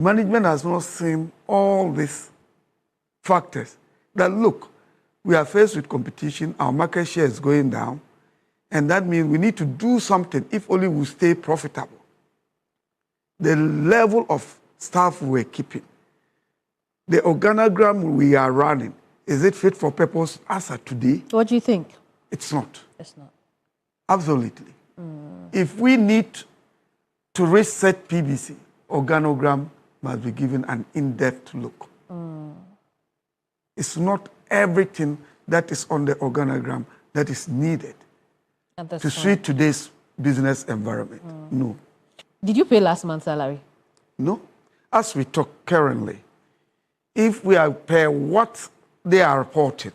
Management has not seen all these factors that, look, we are faced with competition, our market share is going down, and that means we need to do something if only we stay profitable. The level of staff we're keeping, the organogram we are running, is it fit for purpose as of today? What do you think? It's not. It's not. Absolutely. If we need to reset PBC, organogram must be given an in-depth look. It's not everything that is on the organogram that is needed to suit today's business environment. No. Did you pay last month's salary? No. As we talk currently, if we are pay what they are reporting,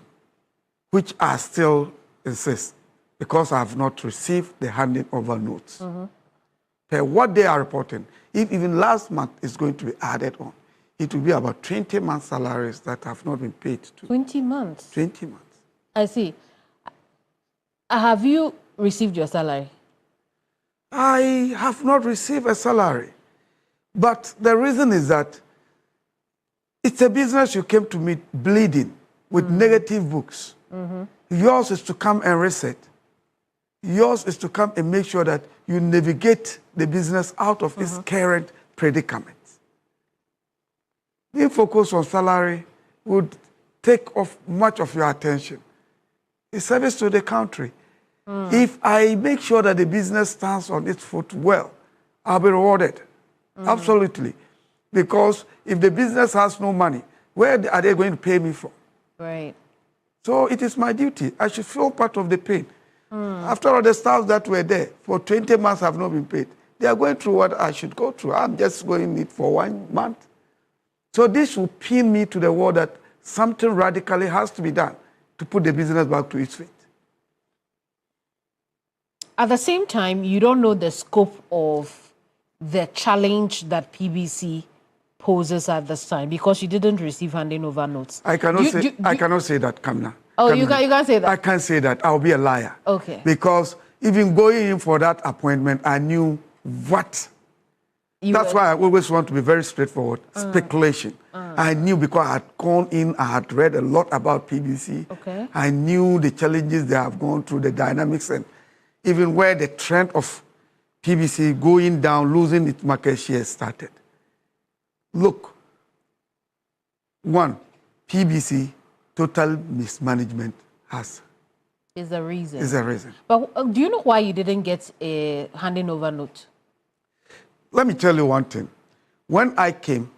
which I still insist, because I have not received the handing over notes, pay what they are reporting, if even last month is going to be added on, it will be about 20 months' salaries that have not been paid to. 20 months? 20 months. I see. Have you received your salary? I have not received a salary. But the reason is that it's a business you came to meet bleeding with negative books. Yours is to come and reset. Yours is to come and make sure that you navigate the business out of its current predicament. Being focused on salary would take off much of your attention. It's service to the country. If I make sure that the business stands on its foot well, I'll be rewarded. Absolutely. Because if the business has no money, where are they going to pay me from? Right. So it is my duty. I should feel part of the pain. After all, the staff that were there for 20 months have not been paid. They are going through what I should go through. I'm just going it for 1 month. So this will pin me to the wall that something radically has to be done to put the business back to its feet. At the same time, you don't know the scope of the challenge that PBC poses at this time because you didn't receive handing over notes. I cannot say that, Kamna. Oh, you can't say that? I can't say that. I'll be a liar. Okay. Because even going in for that appointment, I knew what. That's why I always want to be very straightforward. Speculation. I knew because I had gone in, I had read a lot about PBC. Okay. I knew the challenges they have gone through, the dynamics, and even where the trend of PBC going down, losing its market share started. Look, one, PBC total mismanagement is a reason. Is a reason. But do you know why you didn't get a handing over note? Let me tell you one thing. When I came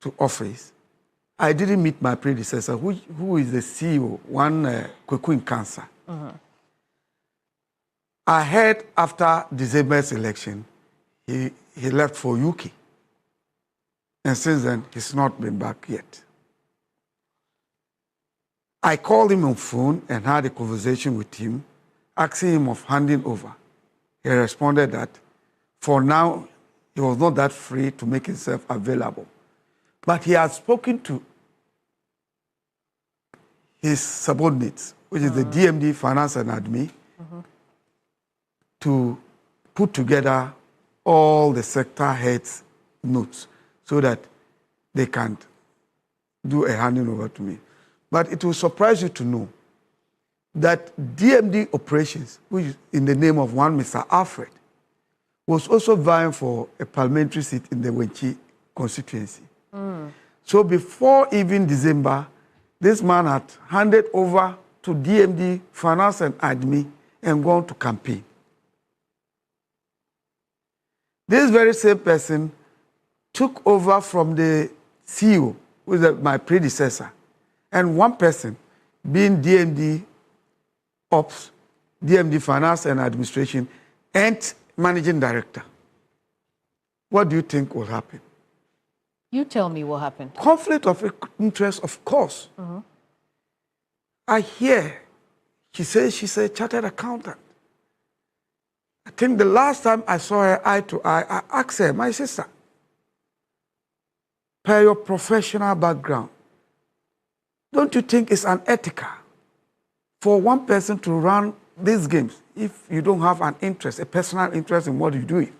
to office, I didn't meet my predecessor, who is the CEO, Kwekun Cancer. I heard after December's election, he left for UK. And since then, he's not been back yet. I called him on phone and had a conversation with him, asking him of handing over. He responded that for now, he was not that free to make himself available. But he had spoken to his subordinates, which is the DMD Finance and Admin, to put together all the sector heads' notes so that they can do a handing over to me. But it will surprise you to know that DMD operations, which is in the name of one Mr. Alfred, was also vying for a parliamentary seat in the Wenchi constituency. So before even December, this man had handed over to DMD Finance and Admin and gone to campaign. This very same person took over from the CEO, who is my predecessor, and one person being DMD Ops, DMD Finance and Administration, and Managing Director. What do you think will happen? You tell me what happened. Conflict of interest, of course. I hear she says she's a chartered accountant. I think the last time I saw her eye to eye, I asked her, my sister, per your professional background, don't you think it's unethical for one person to run these games if you don't have an interest, a personal interest in what you're doing?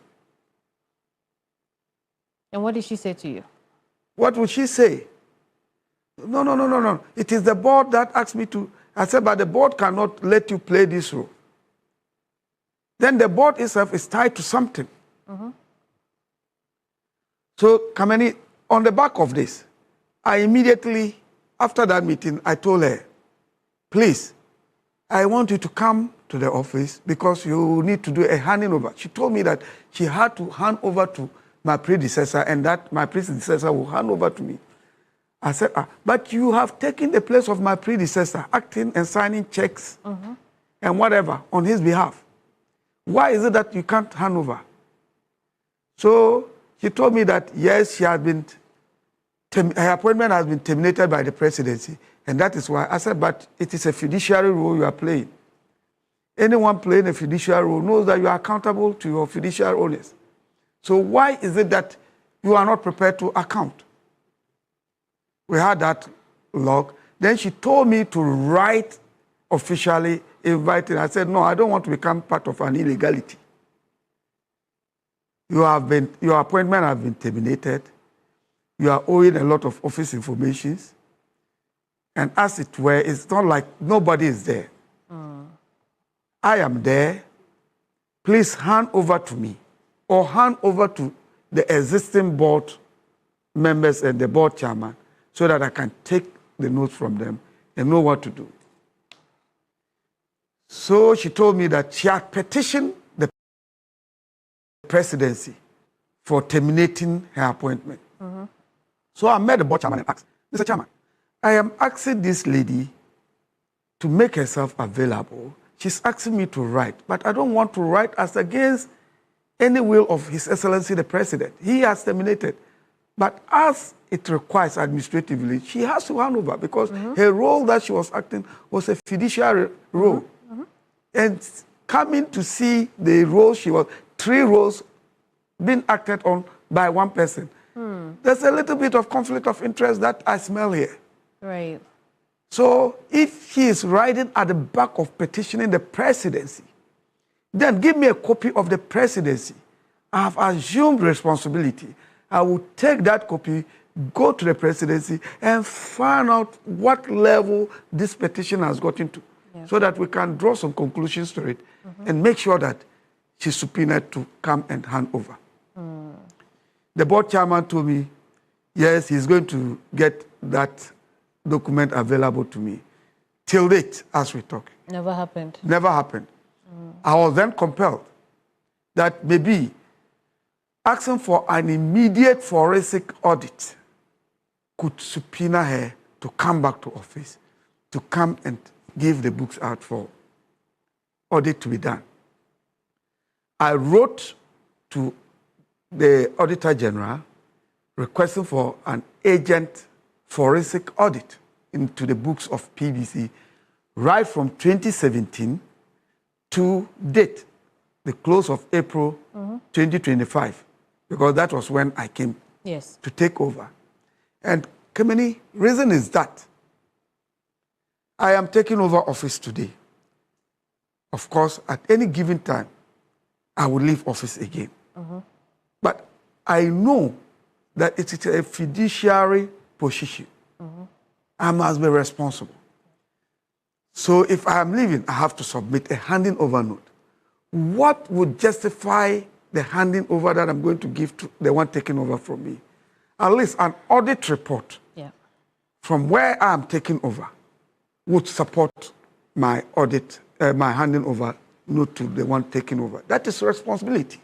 And what did she say to you? What would she say? No. It is the board that asked me to. I said, but the board cannot let you play this role. Then the board itself is tied to something. So, Kameni, on the back of this, I immediately, after that meeting, I told her, please, I want you to come to the office because you need to do a handing over. She told me that she had to hand over to my predecessor and that my predecessor will hand over to me. I said, but you have taken the place of my predecessor, acting and signing checks and whatever on his behalf. Why is it that you can't hand over? So she told me that, yes, she had been, her appointment has been terminated by the presidency. And that is why I said, but it is a fiduciary role you are playing. Anyone playing a fiduciary role knows that you are accountable to your fiduciary owners. So why is it that you are not prepared to account? We had that log. Then she told me to write officially, inviting. I said, no, I don't want to become part of an illegality. Your appointment has been terminated. You are owing a lot of office informations. And as it were, it's not like nobody is there. I am there. Please hand over to me or hand over to the existing board members and the board chairman so that I can take the notes from them and know what to do. So she told me that she had petitioned the presidency for terminating her appointment. So I met the board chairman and asked, Mr. Chairman, I am asking this lady to make herself available. She's asking me to write, but I don't want to write as against any will of His Excellency the President. He has terminated. But as it requires administratively, she has to hand over because her role that she was acting was a fiduciary role. And coming to see the role she was, 3 roles being acted on by one person. There's a little bit of conflict of interest that I smell here. Right. So if he is writing at the back of petitioning the presidency, then give me a copy of the presidency. I have assumed responsibility. I will take that copy, go to the presidency, and find out what level this petition has gotten to, so that we can draw some conclusions to it and make sure that she's subpoenaed to come and hand over. The board chairman told me, yes, he's going to get that document available to me. Till date, as we talk. Never happened. Never happened. I was then compelled that maybe asking for an immediate forensic audit could subpoena her to come back to office, to come and give the books out for audit to be done. I wrote to the Auditor General requesting for an agent forensic audit into the books of PBC right from 2017 to date, the close of April 2025, because that was when I came to take over. And Kameni, reason is that I am taking over office today. Of course, at any given time, I will leave office again. But I know that it is a fiduciary position. I must be responsible. So if I am leaving, I have to submit a handing over note. What would justify the handing over that I'm going to give to the one taking over from me? At least an audit report from where I am taking over would support my audit, my handing over note to the one taking over. That is responsibility.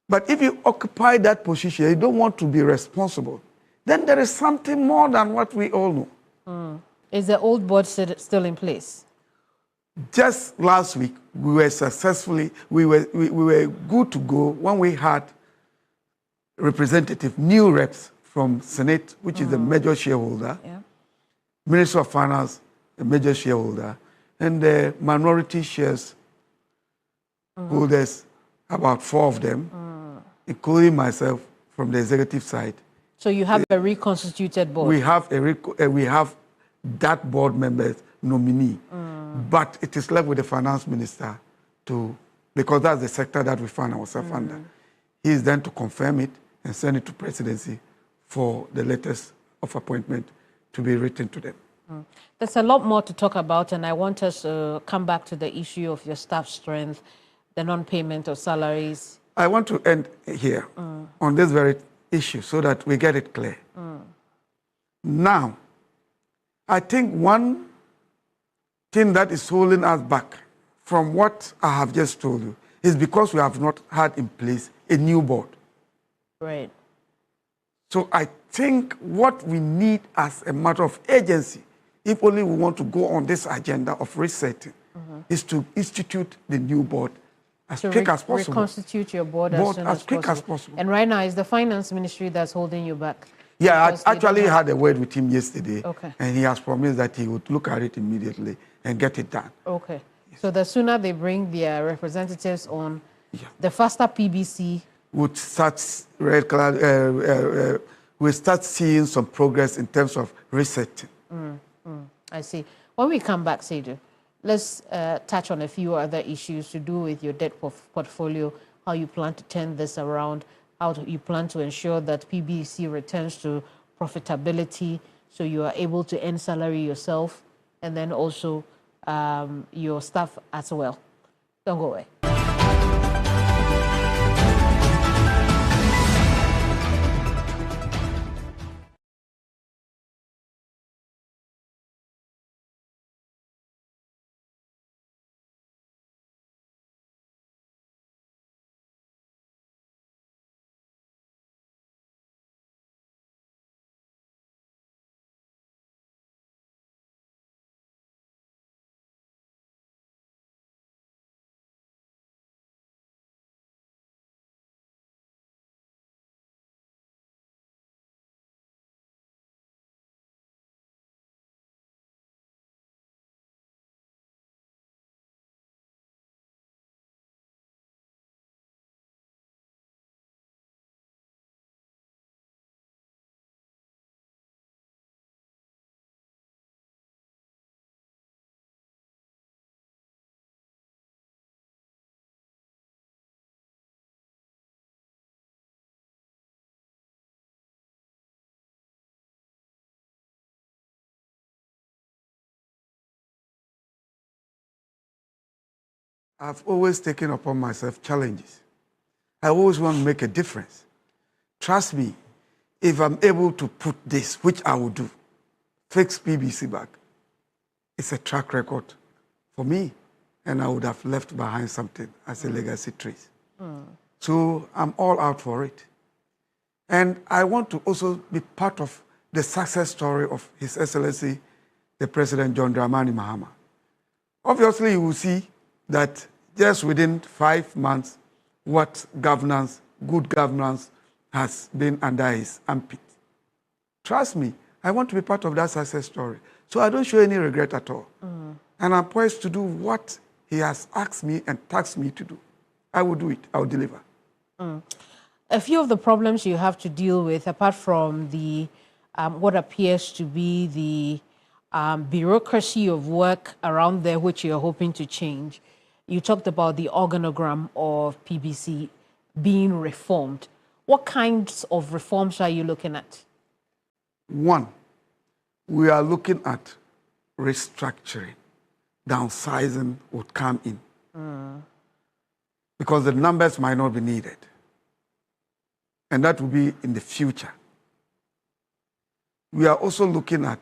But if you occupy that position, you don't want to be responsible, then there is something more than what we all know. Is the old board still in place? Just last week, we were successfully, we were good to go when we had new reps from SNIT, which is a major shareholder, Ministry of Finance, a major shareholder, and the minority shares holders, about 4 of them, including myself from the executive side. So you have a reconstituted board? We have that board member's nominee, but it is left with the finance minister to, because that's the sector that we find ourselves under. He is then to confirm it and send it to presidency for the letters of appointment to be written to them. There's a lot more to talk about, and I want us to come back to the issue of your staff strength, the non-payment of salaries. I want to end here on this very issue so that we get it clear. Now, I think one thing that is holding us back from what I have just told you is because we have not had in place a new board. Right. So I think what we need as a matter of agency, if only we want to go on this agenda of resetting, is to institute the new board as quick as possible. Reconstitute your board as soon as quick as possible. possible. And right now, it's the finance ministry that's holding you back. Yeah, I actually had a word with him yesterday, Okay. and he has promised that he would look at it immediately and get it done. Okay. So the sooner they bring their representatives on, the faster PBC would start we start seeing some progress in terms of resetting. I see. When we come back, Seydou, let's touch on a few other issues to do with your debt portfolio, how you plan to turn this around, how you plan to ensure that PBC returns to profitability so you are able to earn salary yourself, and then also your staff as well. Don't go away. I've always taken upon myself challenges. I always want to make a difference. Trust me, if I'm able to put this, which I will do, fix PBC back, it's a track record for me, and I would have left behind something as a legacy trace. So I'm all out for it. And I want to also be part of the success story of His Excellency, the President John Dramani Mahama. Obviously, you will see that just within 5 months, what governance, good governance, has been under his armpit. Trust me, I want to be part of that success story. So I don't show any regret at all. And I'm poised to do what he has asked me and tasked me to do. I will do it. I will deliver. A few of the problems you have to deal with, apart from the what appears to be the bureaucracy of work around there, which you're hoping to change. You talked about the organogram of PBC being reformed. What kinds of reforms are you looking at? One, we are looking at restructuring. Downsizing would come in. Because the numbers might not be needed. And that will be in the future. We are also looking at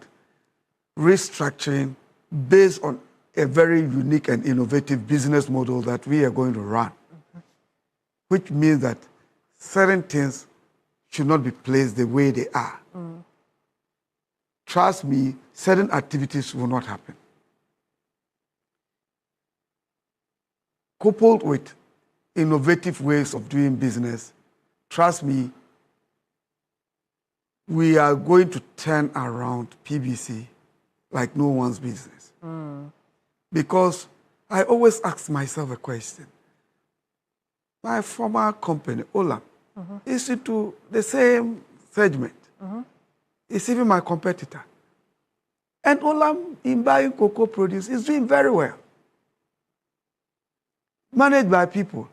restructuring based on a very unique and innovative business model that we are going to run, which means that certain things should not be placed the way they are. Trust me, certain activities will not happen. Coupled with innovative ways of doing business, trust me, we are going to turn around PBC like no one's business. Because I always ask myself a question. My former company, Olam, is into the same segment. It's even my competitor. And Olam, in buying cocoa produce, is doing very well. Managed by people.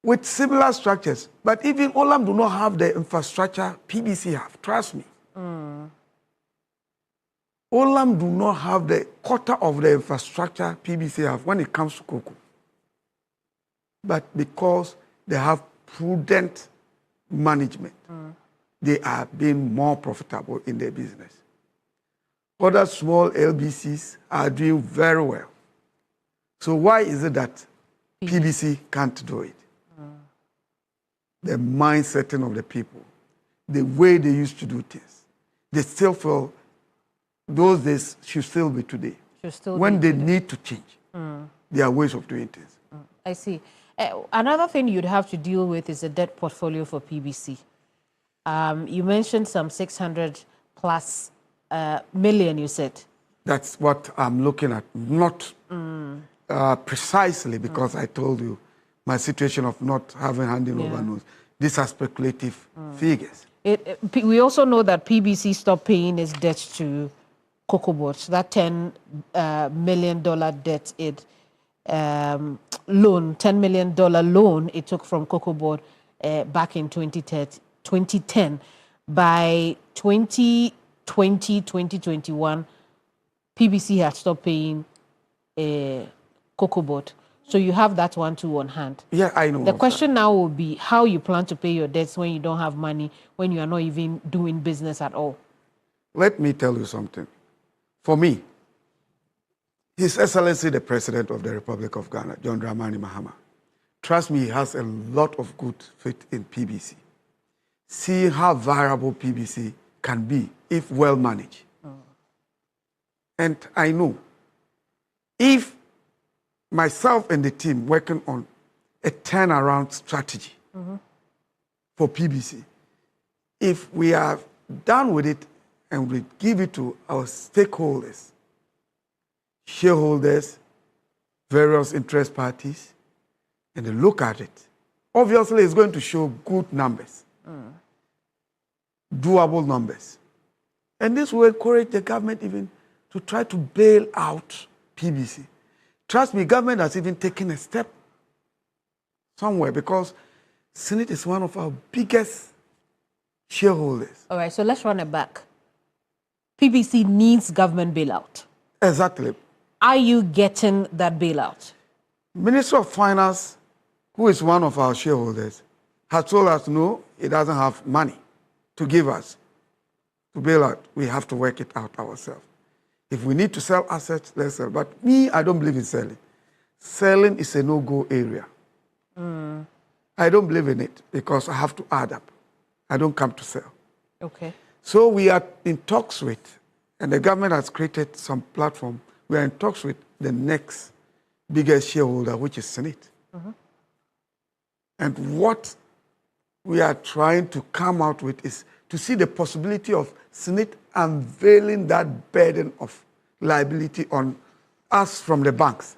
with similar structures. But even Olam do not have the infrastructure PBC have. Trust me. Olam do not have the quarter of the infrastructure PBC have when it comes to cocoa. But because they have prudent management, they are being more profitable in their business. Other small LBCs are doing very well. So why is it that PBC can't do it? The mindset of the people, the way they used to do things, they still feel those days should still be today. When they need to change their ways of doing things. I see. Another thing you'd have to deal with is the debt portfolio for PBC. You mentioned some 600 plus million, you said. That's what I'm looking at, not precisely because I told you my situation of not having handing over notes. These are speculative figures. We also know that PBC stopped paying its debt to Cocoa Board. So that $10 million debt loan, $10 million loan it took from Cocoa Board back in 2010. By 2020, 2021, PBC had stopped paying Cocoa Board. So you have that one too on hand. Yeah, I know. The question now will be how you plan to pay your debts when you don't have money, when you are not even doing business at all. Let me tell you something. For me, His Excellency the President of the Republic of Ghana, John Dramani Mahama, trust me, he has a lot of good faith in PBC. See how viable PBC can be if well managed. And I know if myself and the team working on a turnaround strategy for PBC, if we are done with it and we give it to our stakeholders, shareholders, various interest parties, and they look at it, obviously it's going to show good numbers, doable numbers. And this will encourage the government even to try to bail out PBC. Trust me, government has even taken a step somewhere because SNIT is one of our biggest shareholders. All right, so let's run it back. PBC needs government bailout. Exactly. Are you getting that bailout? Minister of Finance, who is one of our shareholders, has told us no, he doesn't have money to give us to bail out. We have to work it out ourselves. If we need to sell assets, let's sell. But me, I don't believe in selling. Selling is a no-go area. I don't believe in it because I have to add up. I don't come to sell. Okay. So we are in talks with, and the government has created some platform. We are in talks with the next biggest shareholder, which is SNIT. And what we are trying to come out with is to see the possibility of SNIT unveiling that burden of liability on us from the banks,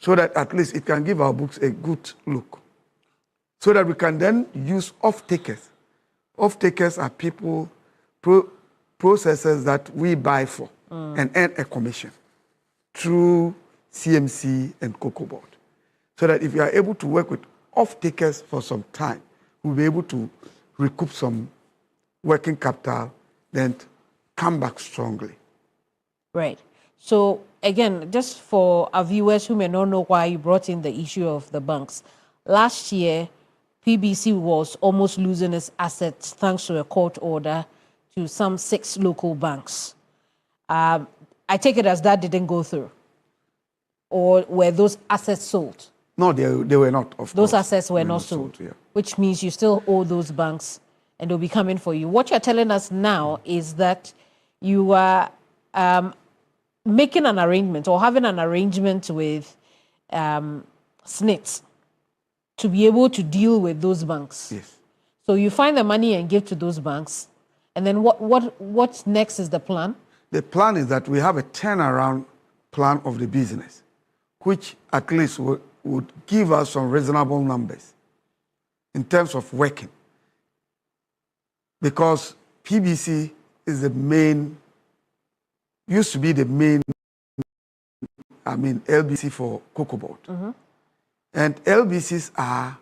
so that at least it can give our books a good look, so that we can then use off-takers. Off-takers are people, processors that we buy for and earn a commission through CMC and Cocoa Board, so that if you are able to work with off-takers for some time, we'll be able to recoup some working capital, then come back strongly. Right. So again, just for our viewers who may not know why you brought in the issue of the banks, last year, PBC was almost losing its assets thanks to a court order to some 6 local banks. I take it as that didn't go through. Or were those assets sold? No, they were not, of Those course. assets were not sold, which means you still owe those banks and they'll be coming for you. What you're telling us now is that you are making an arrangement or having an arrangement with SNIT to be able to deal with those banks. Yes. So you find the money and give to those banks. And then what's next is the plan? The plan is that we have a turnaround plan of the business, which at least would give us some reasonable numbers in terms of working. Because PBC is the main, used to be the main, LBC for Cocoa Board. And LBCs are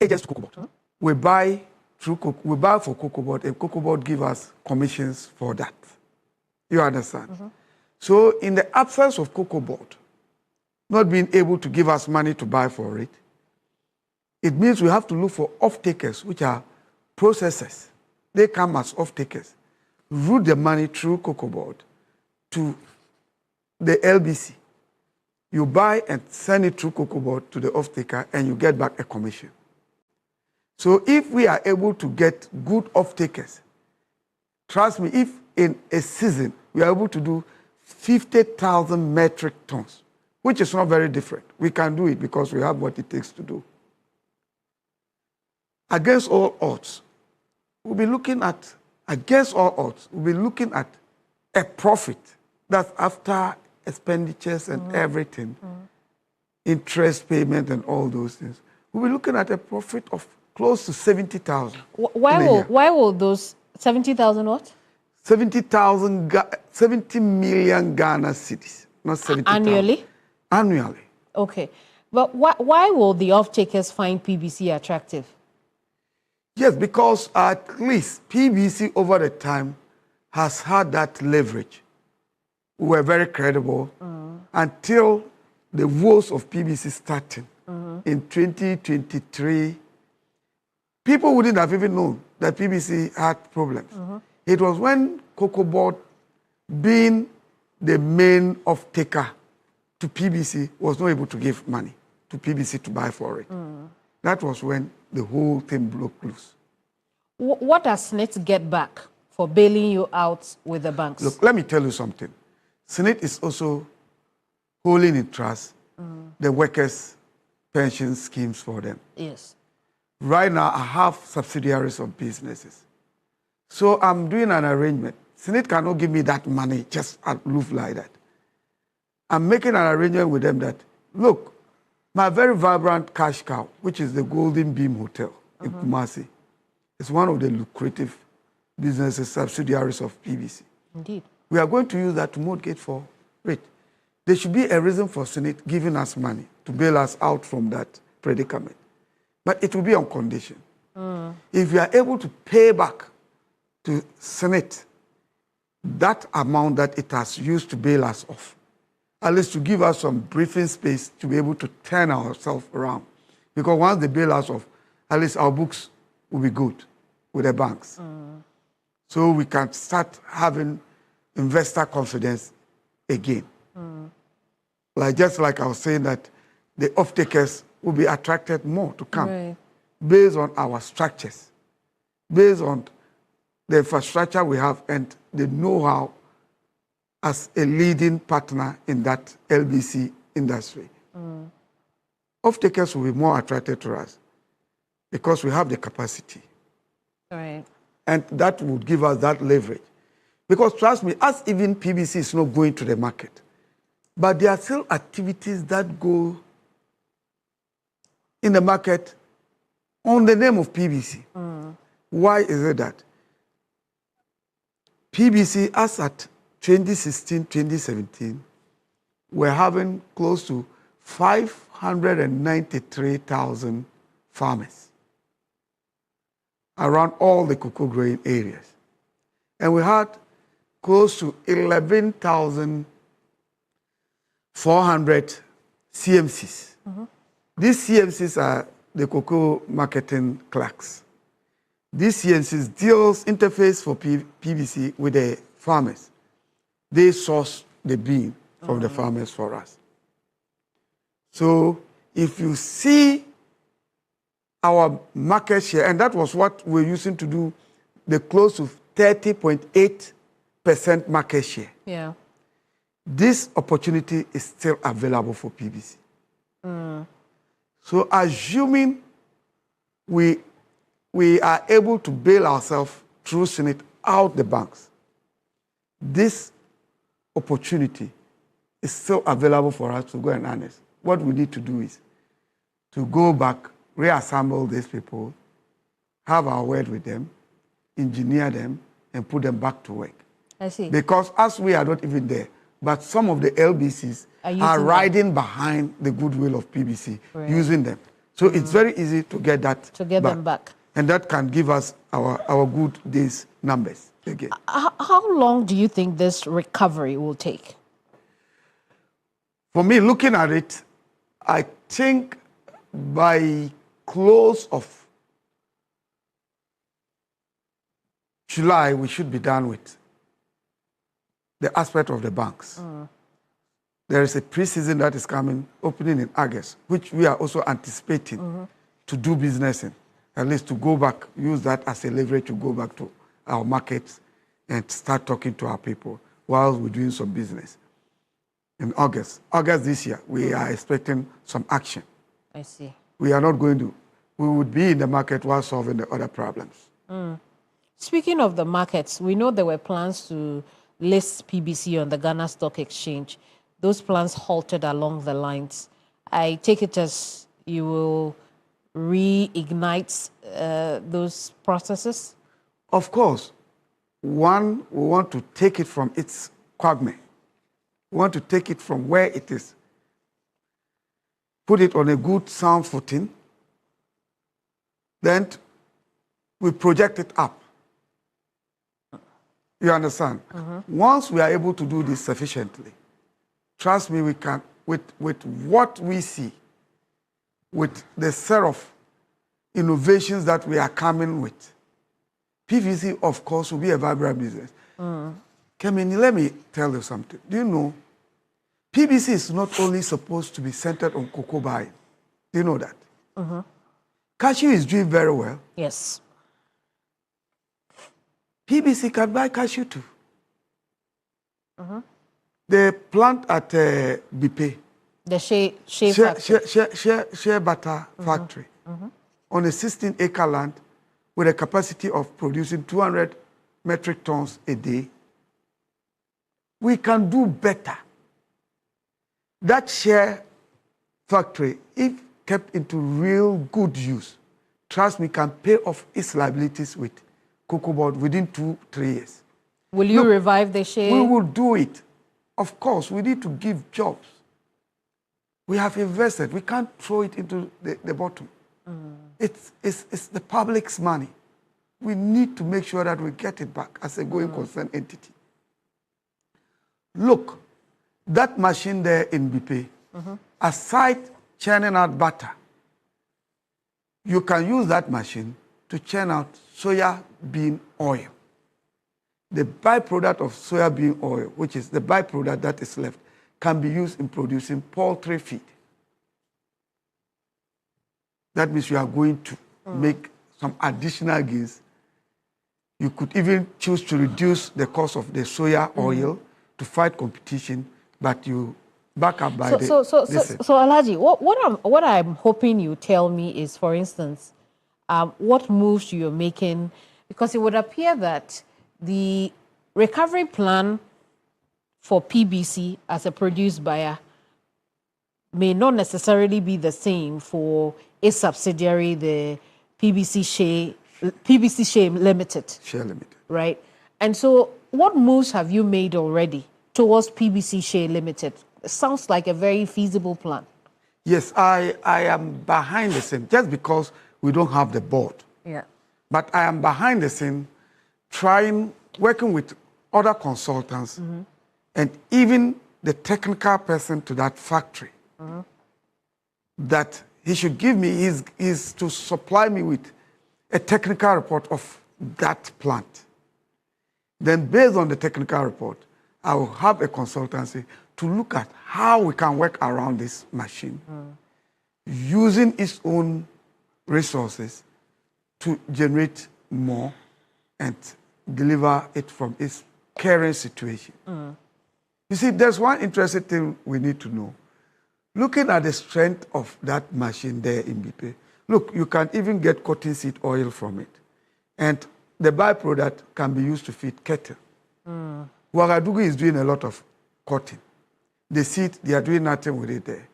agents to Cocoa Board. We buy for Cocoa Board, and Cocoa Board give us commissions for that. You understand? So in the absence of Cocoa Board not being able to give us money to buy for it, it means we have to look for off-takers, which are processors. They come as off-takers, route the money through Cocoa Board to the LBC. You buy and send it through Cocoa Board to the off-taker, and you get back a commission. So if we are able to get good off-takers, trust me, if in a season we are able to do 50,000 metric tons, which is not very different, we can do it because we have what it takes to do. Against all odds, we'll be looking at, a profit that's after expenditures and everything, interest payment and all those things. We'll be looking at a profit of close to 70,000. Why will those 70,000 what? 70 million Ghana cedis, not 70,000. Annually? Annually. Okay. But why will the off-takers find PBC attractive? Yes, because at least PBC over the time has had that leverage. We were very credible until the woes of PBC starting in 2023. People wouldn't have even known that PBC had problems. It was when Cocoa Board, being the main off-taker to PBC, was not able to give money to PBC to buy for it. That was when the whole thing broke loose. What does SNIT get back for bailing you out with the banks? Look, let me tell you something. SNIT is also holding in trust the workers' pension schemes for them. Yes. Right now, I have subsidiaries of businesses. So I'm doing an arrangement. SNIT cannot give me that money just at loose like that. I'm making an arrangement with them that, look, my very vibrant cash cow, which is the Golden Beam Hotel in Kumasi, is one of the lucrative businesses, subsidiaries of PBC. Indeed. We are going to use that to mortgage for it. There should be a reason for SNIT giving us money to bail us out from that predicament. But it will be on condition. If we are able to pay back to SNIT that amount that it has used to bail us off, at least to give us some breathing space to be able to turn ourselves around. Because once they bail us off, at least our books will be good with the banks. So we can start having investor confidence again. Just like I was saying that the off-takers will be attracted more to come based on our structures, based on the infrastructure we have and the know-how as a leading partner in that LBC industry. Off-takers will be more attracted to us because we have the capacity. Right. And that would give us that leverage. Because trust me, as even PBC is not going to the market, but there are still activities that go in the market on the name of PBC. Why is it that? PBC, as at 2016, 2017, we're having close to 593,000 farmers around all the cocoa growing areas. And we had close to 11,400 CMCs. These CMCs are the cocoa marketing clerks. These CMCs interface for PBC with the farmers. They source the bean from the farmers for us. So if you see our market share, and that was what we're using to do the close to 30.8% market share. Yeah. This opportunity is still available for PBC. So assuming we are able to bail ourselves through SNIT out the banks, this opportunity is still available for us to go and harness. What we need to do is to go back, reassemble these people, have our word with them, engineer them, and put them back to work. I see. Because as we are not even there, but some of the LBCs are riding behind the goodwill of PBC, using them. So it's very easy to get that them back. And that can give us our good days numbers again. How long do you think this recovery will take? For me, looking at it, I think by close of July, we should be done with the aspect of the banks. There is a pre-season that is coming, opening in August, which we are also anticipating to do business in, at least to go back, use that as a leverage to go back to our markets and start talking to our people while we're doing some business. In August this year, we are expecting some action. I see. We are not going to, we would be in the market while solving the other problems. Speaking of the markets, we know there were plans to list PBC on the Ghana Stock Exchange. Those plans halted along the lines. I take it as you will reignite those processes? Of course. One, we want to take it from its quagmire. We want to take it from where it is, put it on a good sound footing, then we project it up. You understand? Once we are able to do this sufficiently, trust me, we can, with what we see, with the set of innovations that we are coming with, PVC, of course, will be a vibrant business. Kemini, let me tell you something. Do you know, PBC is not only supposed to be centered on cocoa buying. Do you know that? Cashew is doing very well. Yes. PBC can buy cashew too. The plant at Bipe, the shea butter factory, on a 16-acre land with a capacity of producing 200 metric tons a day, we can do better. That shea factory, if kept into real good use, trust me, can pay off its liabilities with cocoa board within 2-3 years. Will you revive the shea? We will do it. Of course, we need to give jobs. We have invested. We can't throw it into the bottom. It's the public's money. We need to make sure that we get it back as a going concern entity. Look, that machine there in BP, aside churning out butter, you can use that machine to churn out soya bean oil. The byproduct of soya bean oil, which is the byproduct that is left, can be used in producing poultry feed. That means you are going to make some additional gains. You could even choose to reduce the cost of the soya oil to fight competition, but you back up by So Alhaji, what I'm hoping you tell me is, for instance, what moves you're making, because it would appear that the recovery plan for PBC as a produce buyer may not necessarily be the same for a subsidiary, the PBC Sha Limited. Sha Limited. Right? And so what moves have you made already towards PBC Sha Limited? It sounds like a very feasible plan. Yes, I am behind the scene, just because we don't have the board. Yeah. But I am behind the scene working with other consultants and even the technical person to that factory, that he should give me is to supply me with a technical report of that plant. Then based on the technical report, I will have a consultancy to look at how we can work around this machine, using its own resources to generate more and deliver it from its current situation. You see, there's one interesting thing we need to know. Looking at the strength of that machine there in BP, look, you can even get cottonseed oil from it. And the byproduct can be used to feed cattle. Ouagadougou is doing a lot of cotton. The seed, they are doing nothing with it there.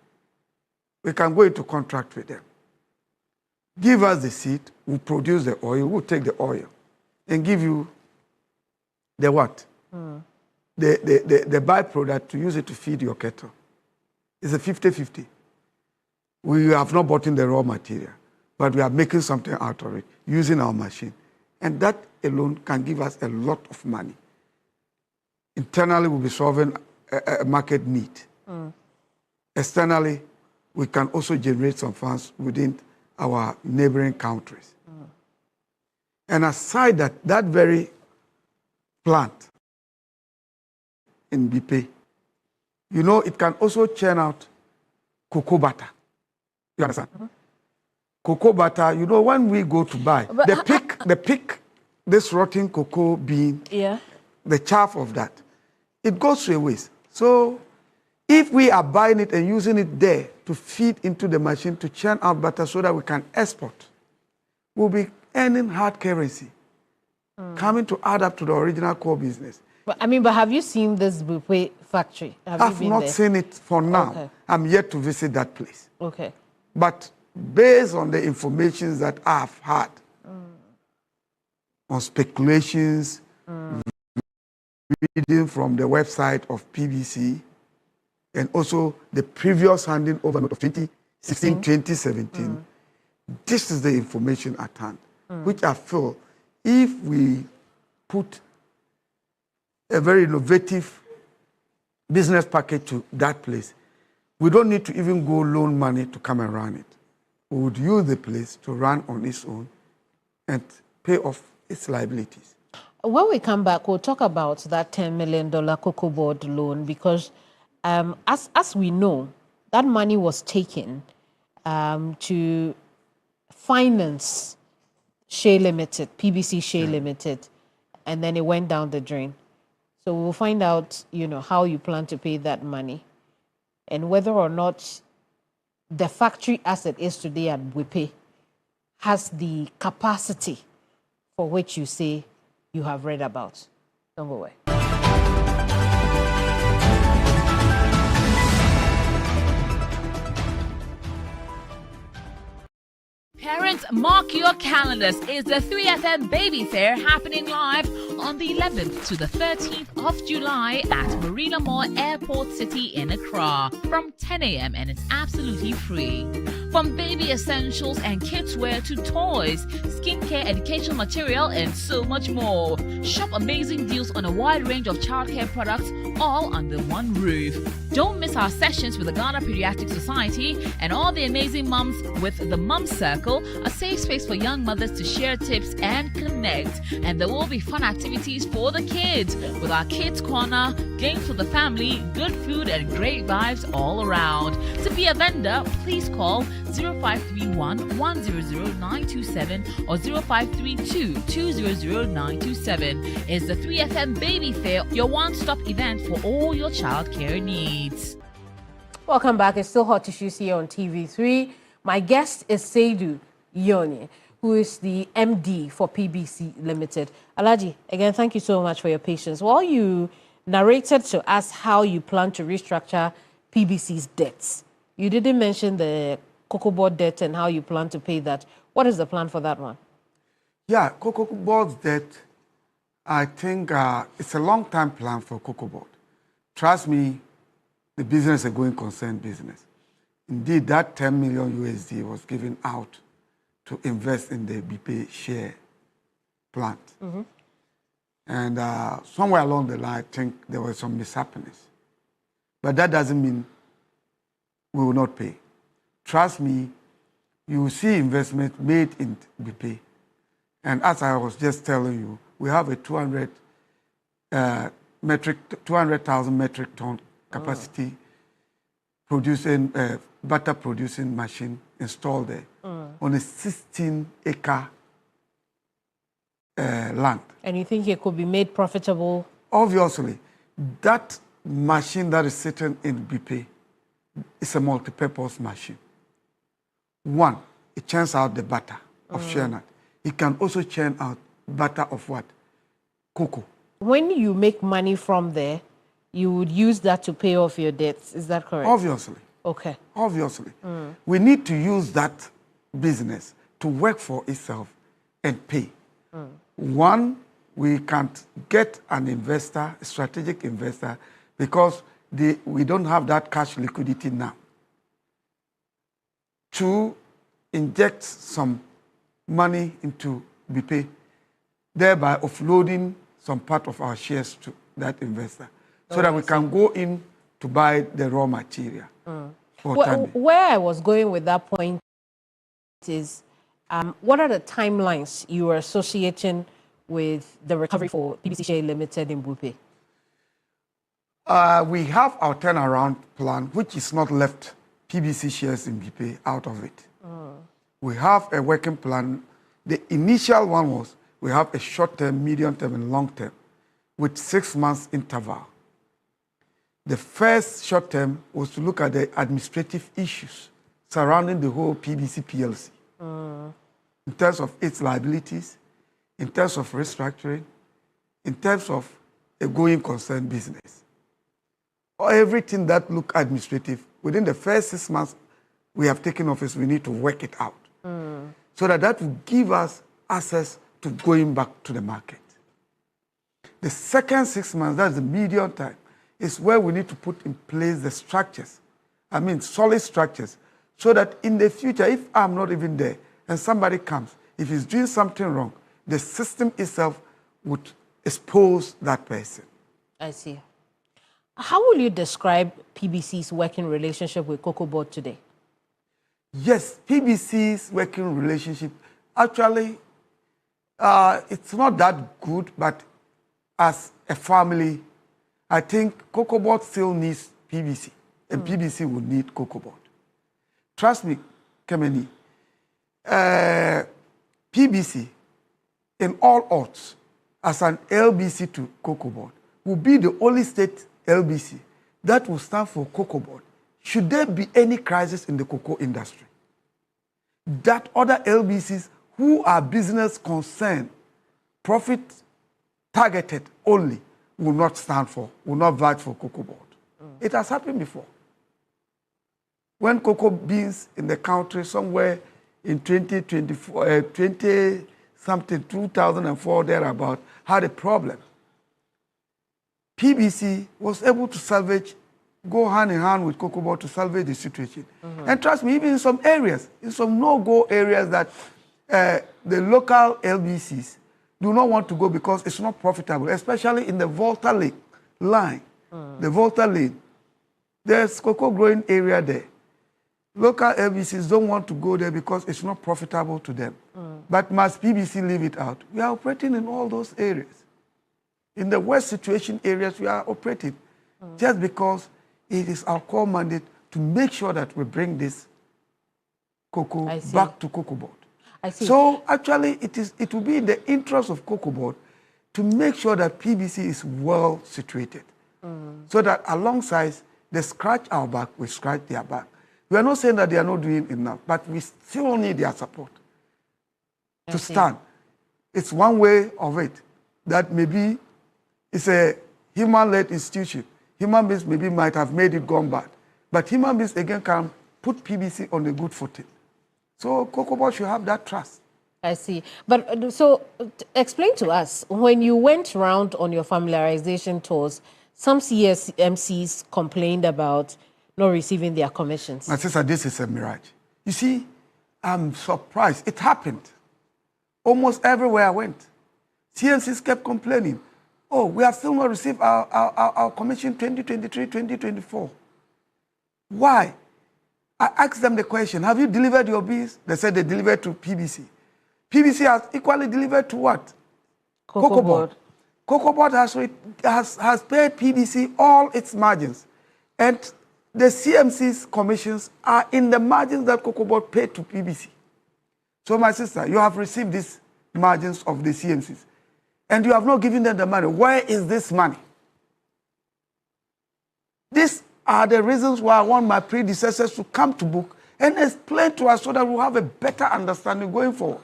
We can go into contract with them. Give us the seed, we'll produce the oil, we'll take the oil and give you the what? The byproduct to use it to feed your cattle. It's a 50-50. We have not bought in the raw material, but we are making something out of it using our machine. And that alone can give us a lot of money. Internally, we'll be solving a market need. Externally, we can also generate some funds within our neighboring countries. And aside that very plant in BP, you know, it can also churn out cocoa butter. You understand? Cocoa butter, you know, when we go to buy, they pick this rotten cocoa bean, the chaff of that, it goes to a waste. So if we are buying it and using it there to feed into the machine to churn out butter so that we can export, we'll be earning hard currency, coming to add up to the original core business. But have you seen this buffet factory? I've not seen it for now. Okay. I'm yet to visit that place. Okay. But based on the information that I've had on speculations, reading from the website of PBC, and also the previous handing over note of 2016, 2017, this is the information at hand, which I feel if we put a very innovative business package to that place, we don't need to even go loan money to come and run it. We would use the place to run on its own and pay off its liabilities. When we come back, we'll talk about that $10 million cocoa board loan because as we know, that money was taken to finance Sha Limited, PBC Sha Limited, and then it went down the drain. So we'll find out, you know, how you plan to pay that money and whether or not the factory as it is today at Wipe has the capacity for which you say you have read about. Don't go away. Parents, mark your calendars. It's the 3FM Baby Fair happening live on the 11th to the 13th of July at Marina Mall Airport City in Accra from 10 a.m. and it's absolutely free. From baby essentials and kids wear to toys, skincare, educational material, and so much more. Shop amazing deals on a wide range of childcare products all under one roof. Don't miss our sessions with the Ghana Pediatric Society and all the amazing mums with the Mum Circle, a safe space for young mothers to share tips and connect. And there will be fun activities for the kids with our Kids Corner, games for the family, good food, and great vibes all around. To be a vendor, please call 0531 100 927 or 0532 200 927. It's the 3FM Baby Fair, your one-stop event for all your childcare needs. Welcome back. It's still hot issues here on TV3. My guest is Seidu Yoni, who is the MD for PBC Limited. Alhaji, again, thank you so much for your patience. While you narrated to us how you plan to restructure PBC's debts, you didn't mention the cocoa board debt and how you plan to pay that. What is the plan for that one? Yeah, cocoa board debt, I think it's a long-term plan for cocoa board. Trust me, the business is a going concern business. Indeed, that 10 million USD was given out to invest in the BP share plant. And somewhere along the line, I think there were some mishappiness. But that doesn't mean we will not pay. Trust me, you will see investment made in BP. And as I was just telling you, we have a 200,000 metric ton capacity producing butter producing machine installed there on a 16-acre land. And you think it could be made profitable? Obviously, that machine that is sitting in BP is a multi-purpose machine. One, it churns out the butter of shea nut. It can also churn out butter of what? Cocoa. When you make money from there, you would use that to pay off your debts. Is that correct? Obviously. Okay. Obviously. We need to use that business to work for itself and pay. One, we can't get an investor, a strategic investor, because we don't have that cash liquidity now. to inject some money into BP, thereby offloading some part of our shares to that investor, so that we can go in to buy the raw material. Where I was going with that point is, what are the timelines you are associating with the recovery for PBC Sha Limited in Bupe? We have our turnaround plan, which is not left PBC shares in BP out of it. We have a working plan. The initial one was we have a short-term, medium-term, and long-term with 6 months interval. The first short-term was to look at the administrative issues surrounding the whole PBC PLC in terms of its liabilities, in terms of restructuring, in terms of a going concern business. Or everything that look administrative, within the first 6 months we have taken office, we need to work it out. So that will give us access to going back to the market. The second 6 months, that's the medium time, is where we need to put in place the structures. I mean, solid structures, so that in the future, if I'm not even there and somebody comes, if he's doing something wrong, the system itself would expose that person. I see. How will you describe PBC's working relationship with Cocoa Board today? Yes, PBC's working relationship, actually, it's not that good, but as a family, I think Cocoa Board still needs PBC, and PBC will need Cocoa Board. Trust me, Kemeni, PBC, in all odds, as an LBC to Cocoa Board, will be the only state LBC that will stand for Cocoa Board should there be any crisis in the cocoa industry. That other LBCs who are business concerned, profit targeted only, will not stand for, will not vouch for Cocoa Board. It has happened before. When cocoa beans in the country somewhere in 2004, thereabout, had a problem, PBC was able to salvage, go hand in hand with Cocoa Board to salvage the situation. And trust me, even in some areas, in some no-go areas that the local LBCs do not want to go because it's not profitable, especially in the Volta Lake line. The Volta Lane, there's cocoa growing area there. Local LBCs don't want to go there because it's not profitable to them. But must PBC leave it out? We are operating in all those areas. In the worst situation areas, we are operating just because it is our core mandate to make sure that we bring this cocoa back to Cocoa Board. I see. So actually, it will be in the interest of Cocoa Board to make sure that PBC is well situated, so that alongside they scratch our back, we scratch their back. We are not saying that they are not doing enough, but we still need their support to stand. It's one way of it that maybe it's a human-led institution. Human beings maybe might have made it gone bad, but human beings again can put PBC on a good footing. So Cocoa Board should have that trust. I see. But so explain to us, when you went around on your familiarization tours, some CMCs complained about not receiving their commissions. My sister, this is a mirage. You see, I'm surprised. It happened. Almost everywhere I went, CMCs kept complaining. Oh, we have still not received our commission 2023, 2024. Why? I asked them the question, have you delivered your bills? They said they delivered to PBC. PBC has equally delivered to what? Cocoa Board. Cocoa Board has paid PBC all its margins. And the CMC's commissions are in the margins that Cocoa Board paid to PBC. So, my sister, you have received these margins of the CMCs, and you have not given them the money. Where is this money? These are the reasons why I want my predecessors to come to book and explain to us so that we'll have a better understanding going forward.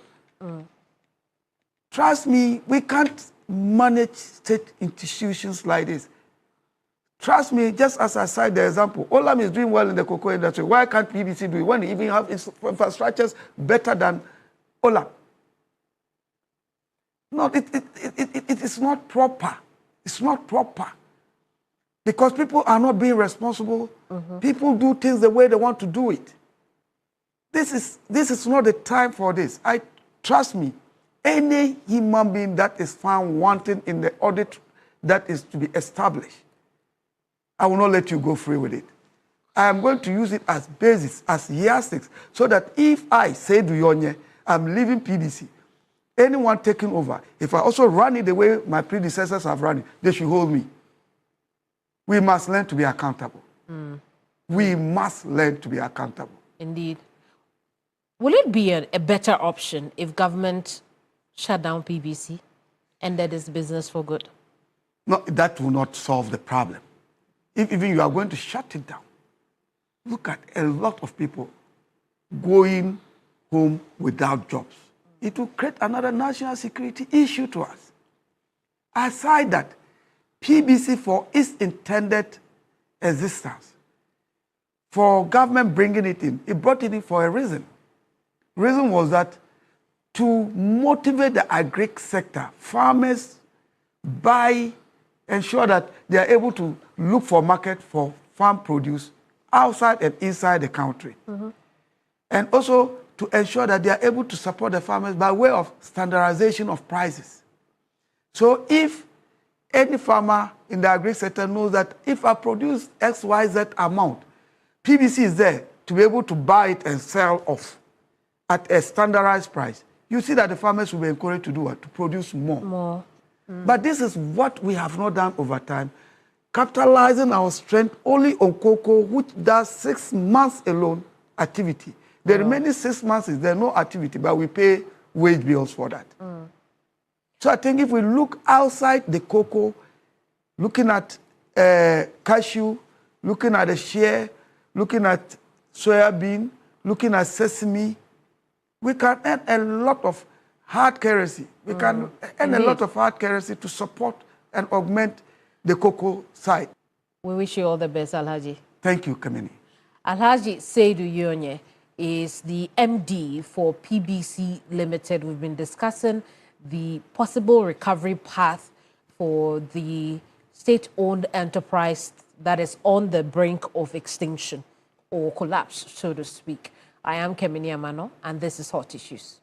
Trust me, we can't manage state institutions like this. Trust me, just as I cite the example, Olam is doing well in the cocoa industry. Why can't PBC do it when they even have infrastructures better than Olam? No, it is not proper. It's not proper. Because people are not being responsible. People do things the way they want to do it. This is not the time for this. Trust me, any human being that is found wanting in the audit that is to be established, I will not let you go free with it. I am going to use it as basis, as yardsticks, so that if I say to Yonye, I'm leaving PBC, anyone taking over, if I also run it the way my predecessors have run it, they should hold me. We must learn to be accountable. We must learn to be accountable. Indeed. Will it be a better option if government shut down PBC, ended its business for good? No, that will not solve the problem. If even you are going to shut it down, look at a lot of people going home without jobs. It will create another national security issue to us. Aside that, PBC, for its intended existence, for government bringing it in, it brought it in for a reason. Reason was that to motivate the agri sector, farmers ensure that they are able to look for market for farm produce outside and inside the country. And also to ensure that they are able to support the farmers by way of standardization of prices. So if any farmer in the agri sector knows that if I produce XYZ amount, PBC is there to be able to buy it and sell off at a standardized price, you see that the farmers will be encouraged to do what? To produce more. But this is what we have not done over time, capitalizing our strength only on cocoa, which does 6 months alone activity. The remaining 6 months is there no activity, but we pay wage bills for that. So I think if we look outside the cocoa, looking at cashew, looking at the shea, looking at soybean, looking at sesame, we can earn a lot of hard currency. We can earn a lot of hard currency to support and augment the cocoa side. We wish you all the best, Alhaji. Thank you, Kamini. Alhaji Seydou Yonye is the MD for PBC Limited. We've been discussing the possible recovery path for the state-owned enterprise that is on the brink of extinction or collapse, so to speak. I am Kemini Amano, and this is Hot Issues.